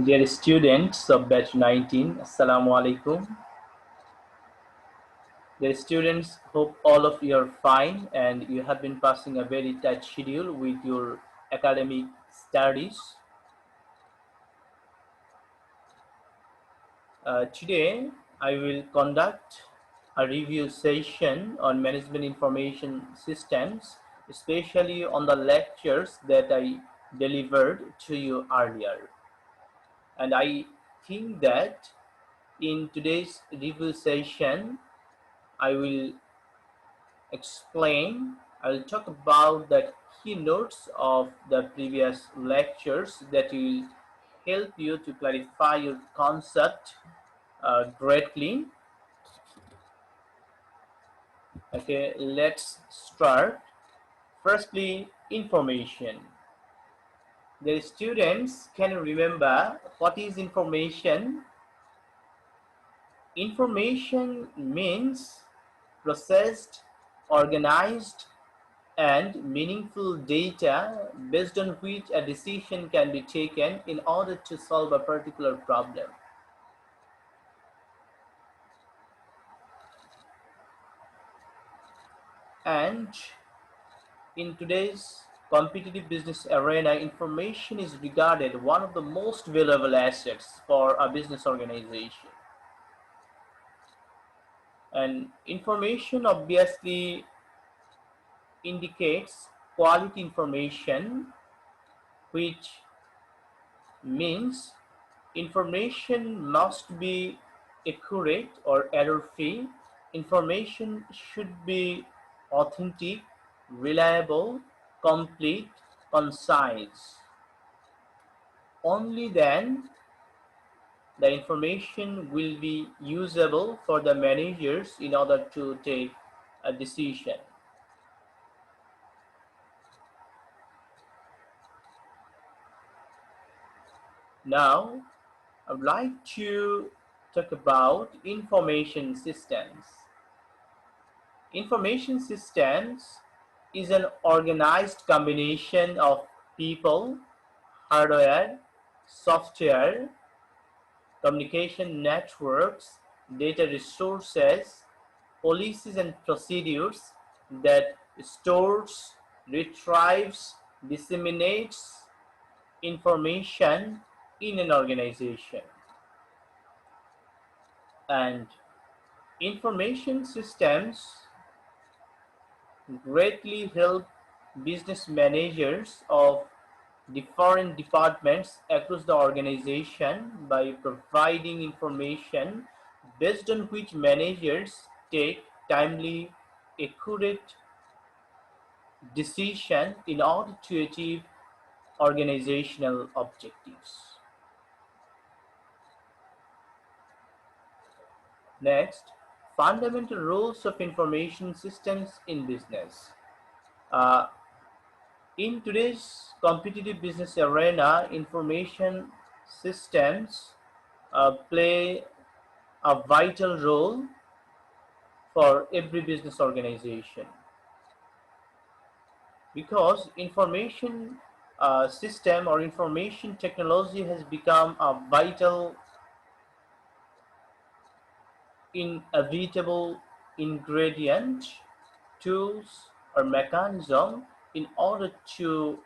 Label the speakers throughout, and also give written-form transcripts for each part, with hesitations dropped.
Speaker 1: Dear students of batch 19, Assalamu alaikum. Dear students, hope all of you are fine and you have been passing a very tight schedule with your academic studies. Today, I will conduct a review session on management information systems, especially on the lectures that I delivered to you earlier. And I think that in today's review session, I will I'll talk about the keynotes of the previous lectures that will help you to clarify your concept greatly. Okay, let's start. Firstly, information. The students can remember what is information. Information means processed, organized, and meaningful data based on which a decision can be taken in order to solve a particular problem. And in today's competitive business arena, information is regarded one of the most valuable assets for a business organization. And information obviously indicates quality information, which means information must be accurate or error-free. Information should be authentic, reliable, complete, concise. Only then the information will be usable for the managers in order to take a decision. Now, I would like to talk about information systems. Information systems is an organized combination of people, hardware, software, communication networks, data resources, policies and procedures that stores, retrieves, disseminates information in an organization. And information systems greatly help business managers of different departments across the organization by providing information based on which managers take timely, accurate decision in order to achieve organizational objectives. Next, fundamental roles of information systems in business. Uh, In today's competitive business arena, information systems play a vital role for every business organization because information system or information technology has become a vital, inevitable ingredient, tools, or mechanism in order to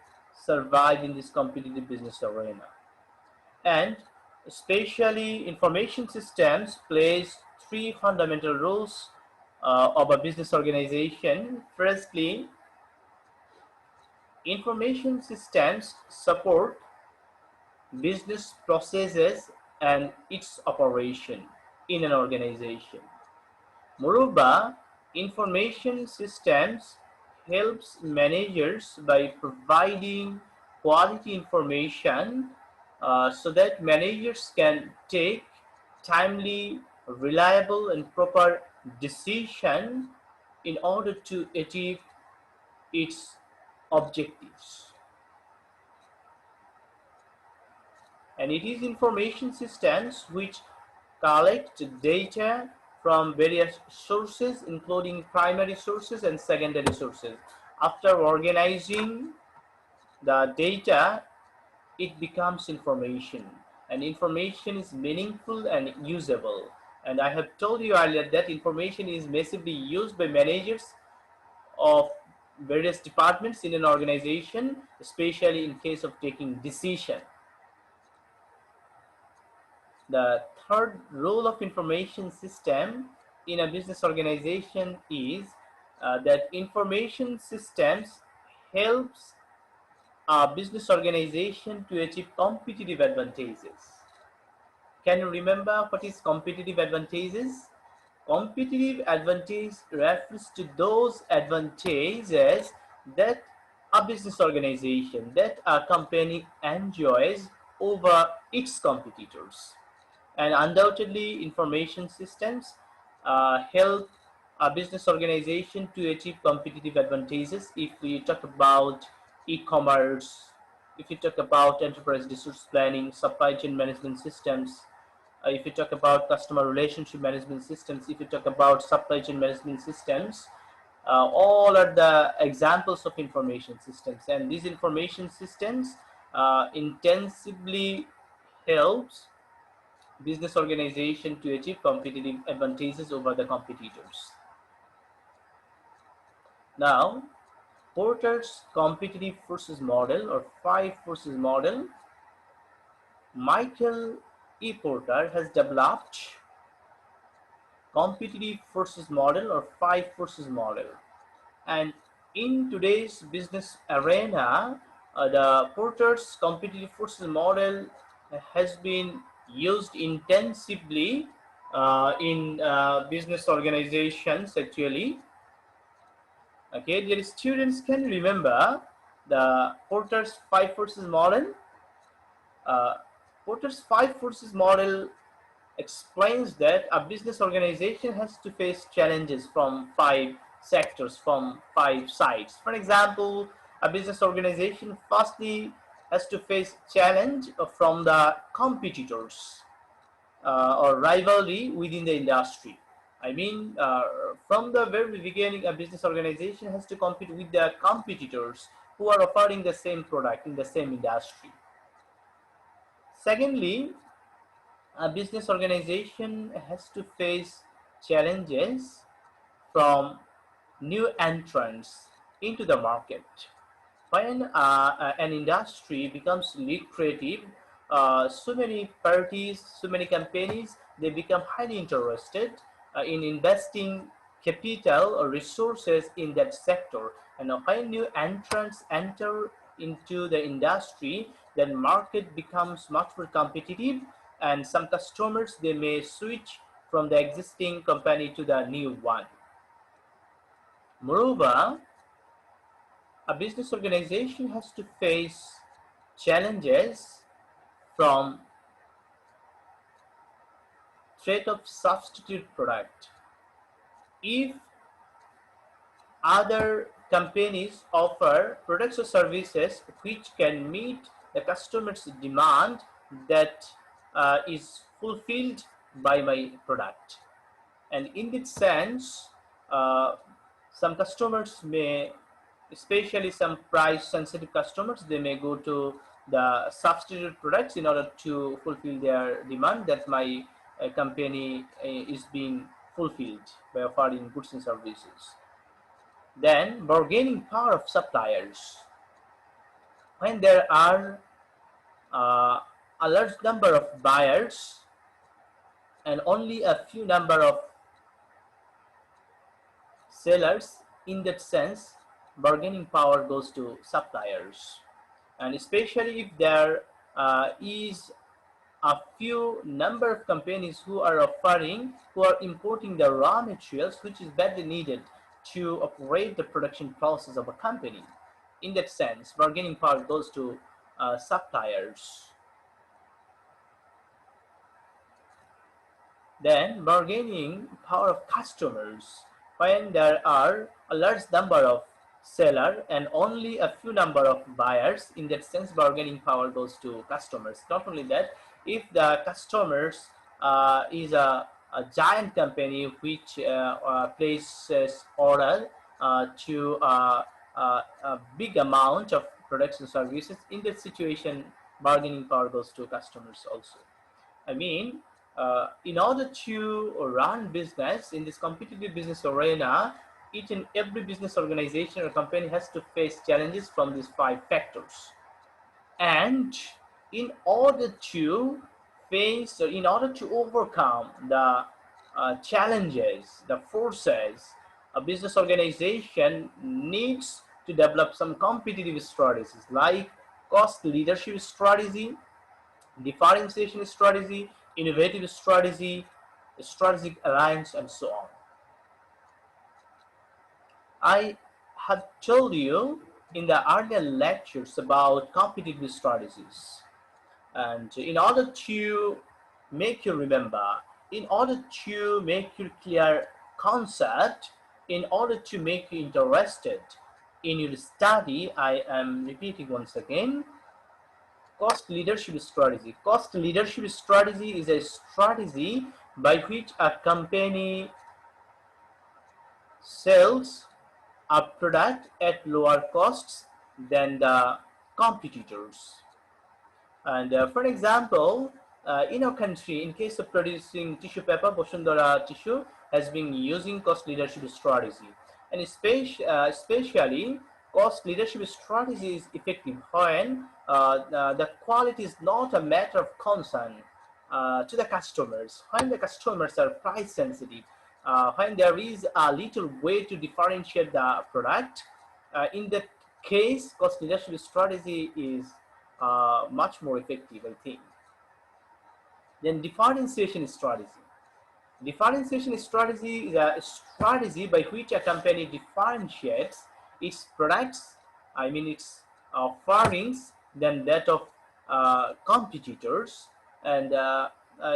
Speaker 1: survive in this competitive business arena. And especially information systems plays three fundamental roles of a business organization. Firstly, information systems support business processes and its operation in an organization. Moreover, information systems helps managers by providing quality information so that managers can take timely, reliable, and proper decision in order to achieve its objectives. And it is information systems which collect data from various sources, including primary sources and secondary sources. After organizing the data, it becomes information. and information is meaningful and usable. And I have told you earlier that information is massively used by managers of various departments in an organization, especially in case of taking decision. The third role of information system in a business organization is that information systems helps a business organization to achieve competitive advantages. Can you remember what is competitive advantages? Competitive advantage refers to those advantages that a business organization, that a company enjoys over its competitors. And undoubtedly, information systems help a business organization to achieve competitive advantages. If we talk about e-commerce, if you talk about enterprise resource planning, supply chain management systems, if you talk about customer relationship management systems, if you talk about supply chain management systems, all are the examples of information systems. And these information systems intensively helps business organization to achieve competitive advantages over the competitors. Now, Porter's competitive forces model or five forces model, Michael E. Porter has developed competitive forces model or five forces model. And in today's business arena, the Porter's competitive forces model has been used intensively in business organizations actually. Okay, dear students, can you remember the Porter's five forces model? Uh, Porter's five forces model explains that a business organization has to face challenges from five sectors, from five sides. For example, a business organization firstly has to face challenge from the competitors or rivalry within the industry. I mean, from the very beginning, a business organization has to compete with the competitors who are offering the same product in the same industry. Secondly, a business organization has to face challenges from new entrants into the market. When an industry becomes lucrative, so many parties, so many companies, they become highly interested in investing capital or resources in that sector. And when new entrants enter into the industry, then market becomes much more competitive, and some customers, they may switch from the existing company to the new one. Moreover, a business organization has to face challenges from threat of substitute product. If other companies offer products or services which can meet the customer's demand that is fulfilled by my product, and in that sense, uh, some customers may, especially some price sensitive customers, they may go to the substitute products in order to fulfill their demand that my company is being fulfilled by offering goods and services. Then bargaining power of suppliers. When there are uh, a large number of buyers and only a few number of sellers, in that sense, bargaining power goes to suppliers. And especially if there is a few number of companies who are offering, who are importing the raw materials which is badly needed to operate the production process of a company. In that sense, bargaining power goes to suppliers. Then bargaining power of customers. When there are a large number of seller and only a few number of buyers, in that sense bargaining power goes to customers. Not only that, if the customers is a giant company which places order to a big amount of products and services, in that situation bargaining power goes to customers also. I mean, in order to run business in this competitive business arena, each and every business organization or company has to face challenges from these five factors. And in order to face, or in order to overcome the challenges, the forces, a business organization needs to develop some competitive strategies like cost leadership strategy, differentiation strategy, innovative strategy, strategic alliance, and so on. I have told you in the earlier lectures about competitive strategies. And in order to make you remember, in order to make you clear concept, in order to make you interested in your study, I am repeating once again, cost leadership strategy. Cost leadership strategy is a strategy by which a company sells a product at lower costs than the competitors. And for example, in our country, in case of producing tissue paper, Bosundara Tissue has been using cost leadership strategy. And especially, cost leadership strategy is effective when the quality is not a matter of concern to the customers, when the customers are price sensitive, when there is a little way to differentiate the product. In that case, cost leadership strategy is much more effective, I think. Then differentiation strategy. Differentiation strategy is a strategy by which a company differentiates its products, I mean its offerings, than that of competitors. And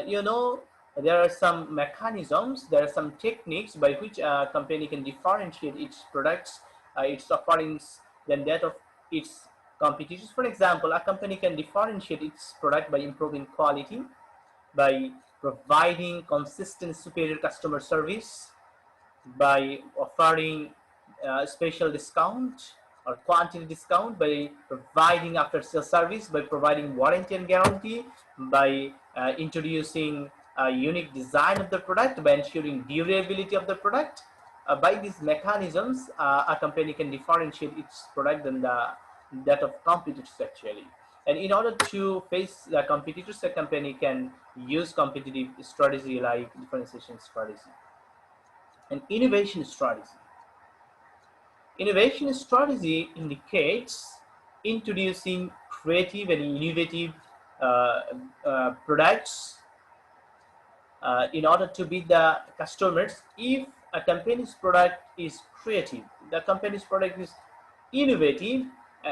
Speaker 1: you know, there are some mechanisms, there are some techniques by which a company can differentiate its products, its offerings, than that of its competitors. For example, a company can differentiate its product by improving quality, by providing consistent superior customer service, by offering special discount or quantity discount, by providing after sales service, by providing warranty and guarantee, by introducing a unique design of the product, by ensuring durability of the product. By these mechanisms, a company can differentiate its product than that of competitors actually. And in order to face the competitors, a company can use competitive strategy like differentiation strategy. And innovation strategy. Innovation strategy indicates introducing creative and innovative products in order to beat the customers. If a company's product is creative, the company's product is innovative,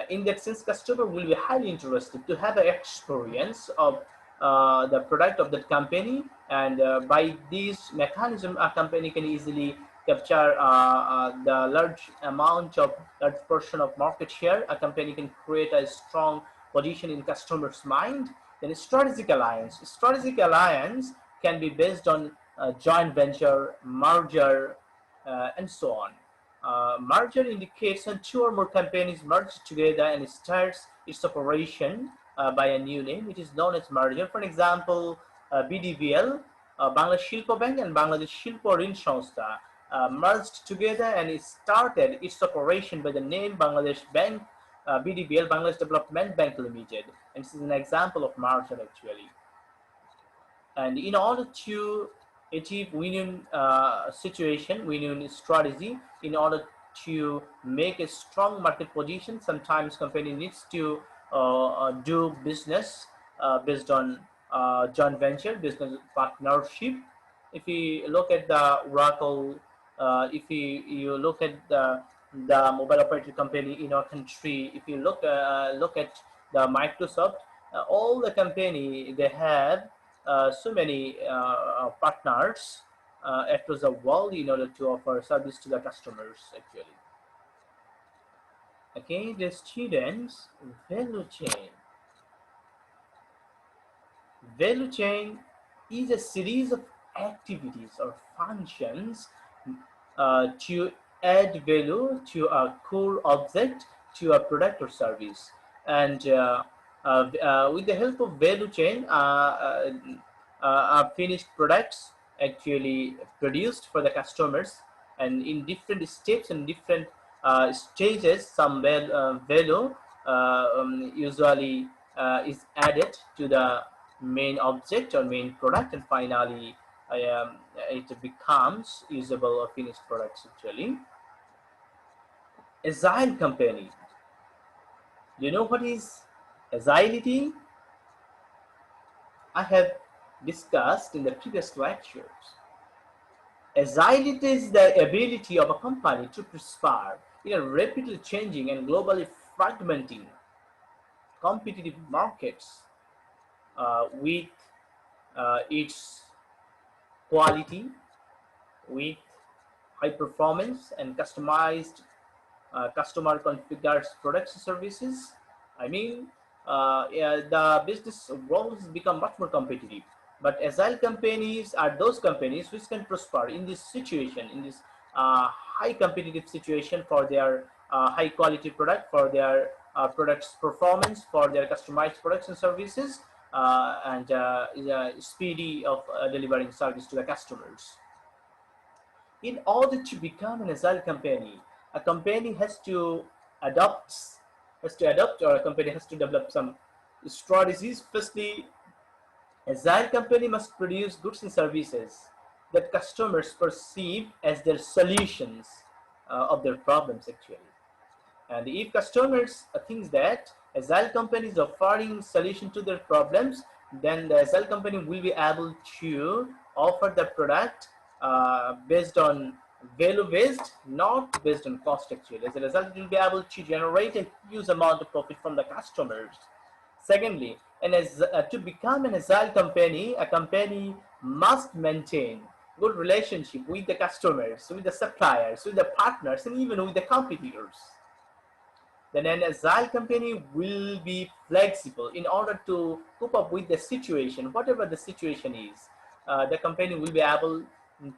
Speaker 1: in that sense, customer will be highly interested to have an experience of the product of that company. And by this mechanism, a company can easily capture the large portion of market share. A company can create a strong position in customers' mind. Then strategic alliance. Strategic alliance can be based on joint venture, merger, and so on. Merger indicates when two or more companies merge together and starts its operation by a new name. It is known as merger. For example, BDVL, Bangladesh Shilpo Bank, and Bangladesh Shilpo Rin সংস্থা merged together and it started its operation by the name Bangladesh Bank, BDBL, Bangladesh Development Bank Limited. And this is an example of merger actually. And in order to achieve win-win situation, win-win strategy, in order to make a strong market position, sometimes company needs to do business based on joint venture, business partnership. If you look at the Oracle, if you look at the mobile operator company in our country, if you look at the Microsoft, all the company they have so many partners across the world in order to offer service to the customers actually. Okay, the students, value chain. Value chain is a series of activities or functions to add value to a core object, to a product or service. And With the help of value chain, finished products actually produced for the customers, and in different steps and different stages, some value usually is added to the main object or main product, and finally it becomes usable or finished products actually. Agile company. Do you know what is agility? I have discussed in the previous lectures. Agility is the ability of a company to prosper in a rapidly changing and globally fragmenting competitive markets with its quality, with high performance and customized customer configured products and services. I mean, yeah, the business roles become much more competitive. But agile companies are those companies which can prosper in this situation, in this high competitive situation for their high quality product, for their products performance, for their customized products and services, and speedy of delivering service to the customers. In order to become an agile company, a company adopt has to adopt, or a company has to develop some strategies. Firstly, agile company must produce goods and services that customers perceive as their solutions of their problems actually. And if customers think that agile company is offering solution to their problems, then the agile company will be able to offer the product based on value based, not based on cost actually. As a result, it will be able to generate a huge amount of profit from the customers. Secondly, to become an agile company, a company must maintain good relationship with the customers, with the suppliers, with the partners, and even with the competitors. Then an agile company will be flexible in order to cope up with the situation, whatever the situation is. The company will be able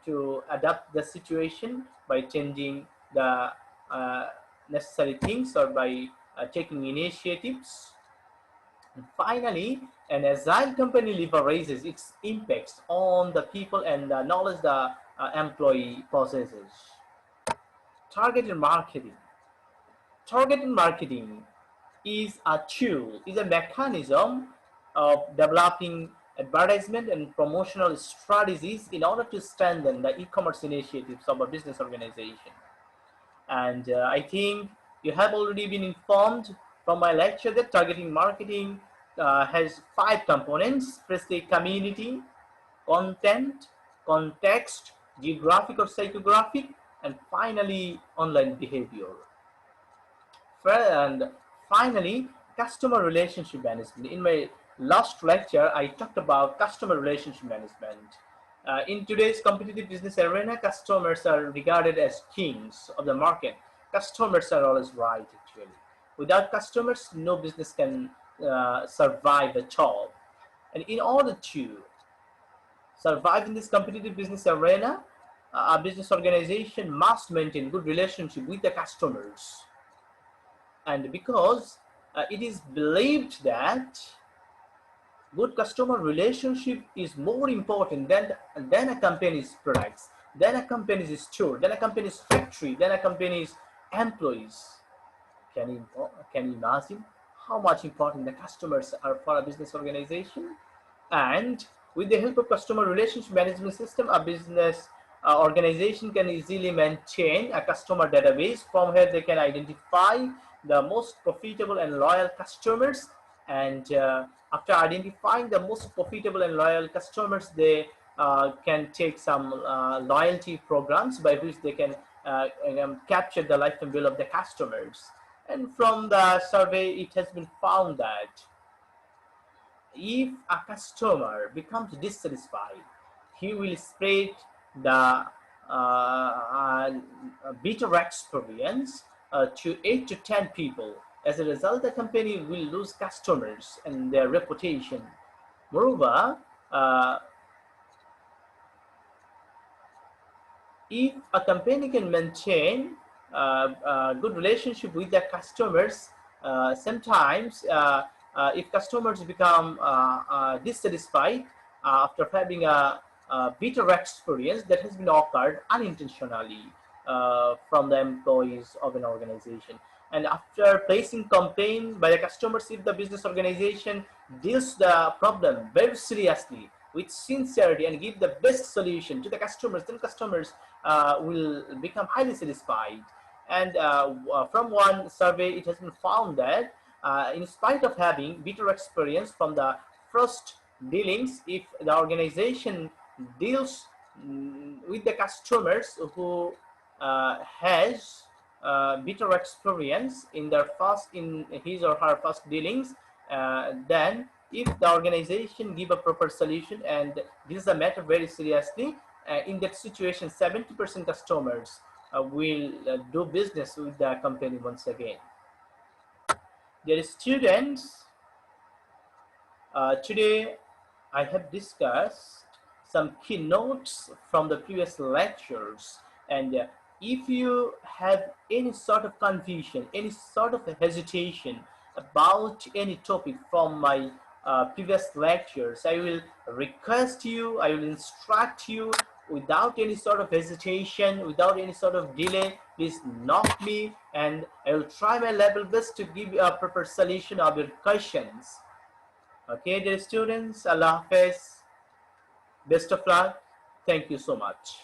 Speaker 1: to adapt the situation by changing the necessary things, or by taking initiatives. And finally, an agile company leverages its impacts on the people and the knowledge the employee possesses. Targeted marketing. Targeted marketing is a tool, is a mechanism of developing advertisement and promotional strategies in order to strengthen the e-commerce initiatives of a business organization. And I think you have already been informed from my lecture that targeting marketing has 5 components. Firstly, community, content, context, geographic or psychographic, and finally, online behavior. And finally, customer relationship management. In my last lecture, I talked about customer relationship management. In today's competitive business arena, customers are regarded as kings of the market. Customers are always right, actually. Without customers, no business can survive at all. And in order to survive in this competitive business arena, a business organization must maintain good relationship with the customers. And because it is believed that good customer relationship is more important than a company's products, than a company's store, than a company's factory, than a company's employees. Can you imagine how much important the customers are for a business organization? And with the help of customer relationship management system, a business organization can easily maintain a customer database from where they can identify the most profitable and loyal customers. And after identifying the most profitable and loyal customers, they can take some loyalty programs by which they can capture the lifetime value of the customers. And from the survey, it has been found that if a customer becomes dissatisfied, he will spread the bitter experience to 8 to 10 people. As a result, the company will lose customers and their reputation. Moreover, if a company can maintain a good relationship with their customers, sometimes if customers become dissatisfied after having a bitter experience that has been occurred unintentionally from the employees of an organization. And after placing complaint by the customers, if the business organization deals the problem very seriously with sincerity and give the best solution to the customers, then customers will become highly satisfied. And from one survey, it has been found that in spite of having bitter experience from the first dealings, if the organization deals with the customers who has bitter experience in their first in his or her first dealings, then if the organization give a proper solution and this is a matter very seriously, in that situation 70% customers will do business with the company once again. Dear students, today I have discussed some keynotes from the previous lectures, and if you have any sort of confusion, any sort of hesitation about any topic from my previous lectures, I will request you, I will instruct you without any sort of hesitation, without any sort of delay. Please knock me and I will try my level best to give you a proper solution of your questions. Okay, dear students, Allah Hafiz. Best of luck. Thank you so much.